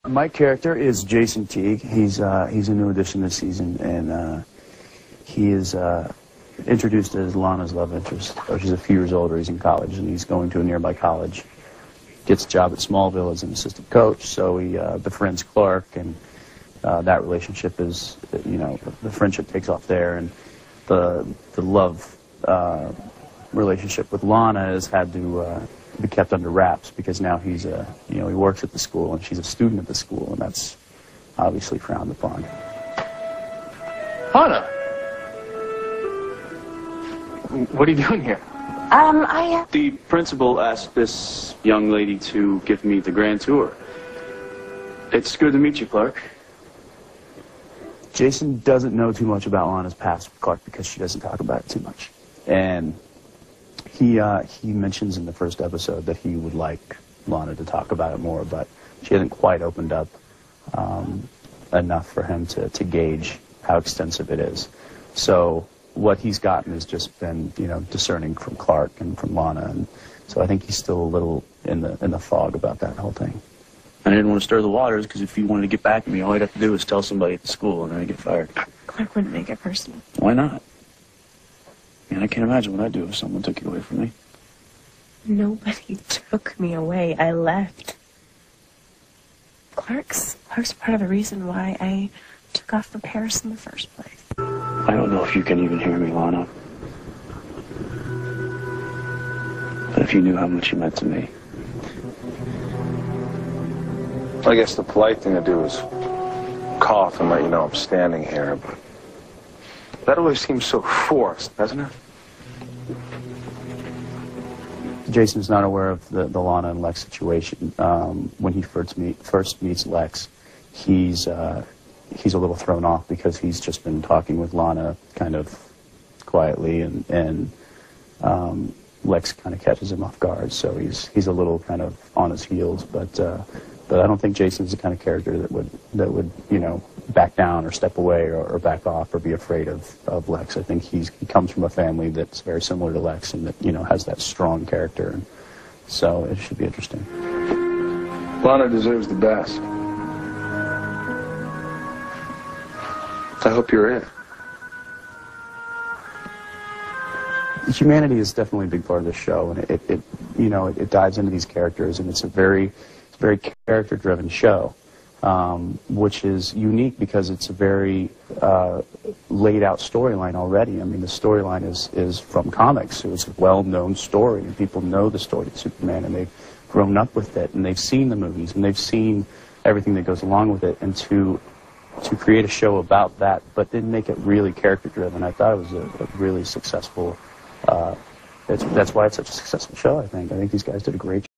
My character is Jason Teague. He's a new addition this season, and he is introduced as Lana's love interest. She's a few years older. He's in college, and he's going to a nearby college. Gets a job at Smallville as an assistant coach, so he befriends Clark, and that relationship is, the friendship takes off there, and the love relationship with Lana has had to be kept under wraps because now he's he works at the school and she's a student at the school, and that's obviously frowned upon. Lana, what are you doing here? The principal asked this young lady to give me the grand tour. It's good to meet you, Clark. Jason doesn't know too much about Lana's past with Clark because she doesn't talk about it too much. And he mentions in the first episode that he would like Lana to talk about it more, but she hasn't quite opened up enough for him to gauge how extensive it is. So what he's gotten has just been, discerning from Clark and from Lana, and so I think he's still a little in the fog about that whole thing. I didn't want to stir the waters because if he wanted to get back at me, all he'd have to do is tell somebody at the school, and then I'd get fired. Clark wouldn't make it personal. Why not? I can't imagine what I'd do if someone took you away from me. Nobody took me away. I left. Clark's part of the reason why I took off from Paris in the first place. I don't know if you can even hear me, Lana. But if you knew how much you meant to me. I guess the polite thing to do is cough and let you know I'm standing here, but that always seems so forced, doesn't it? Jason's not aware of the Lana and Lex situation. When he first meets Lex, he's a little thrown off because he's just been talking with Lana kind of quietly, and Lex kind of catches him off guard, so he's a little kind of on his heels, but I don't think Jason's the kind of character that would back down or step away or back off or be afraid of Lex. I think he comes from a family that's very similar to Lex and that has that strong character, and so it should be interesting. Lana deserves the best. I hope you're it. Humanity is definitely a big part of this show, and it dives into these characters, and it's a very character-driven show, which is unique because it's a very laid-out storyline already. I mean, the storyline is from comics. So it's a well-known story, and people know the story of Superman, and they've grown up with it, and they've seen the movies, and they've seen everything that goes along with it, and to create a show about that, but then make it really character-driven, I thought it was a really successful. That's why it's such a successful show. I think these guys did a great job.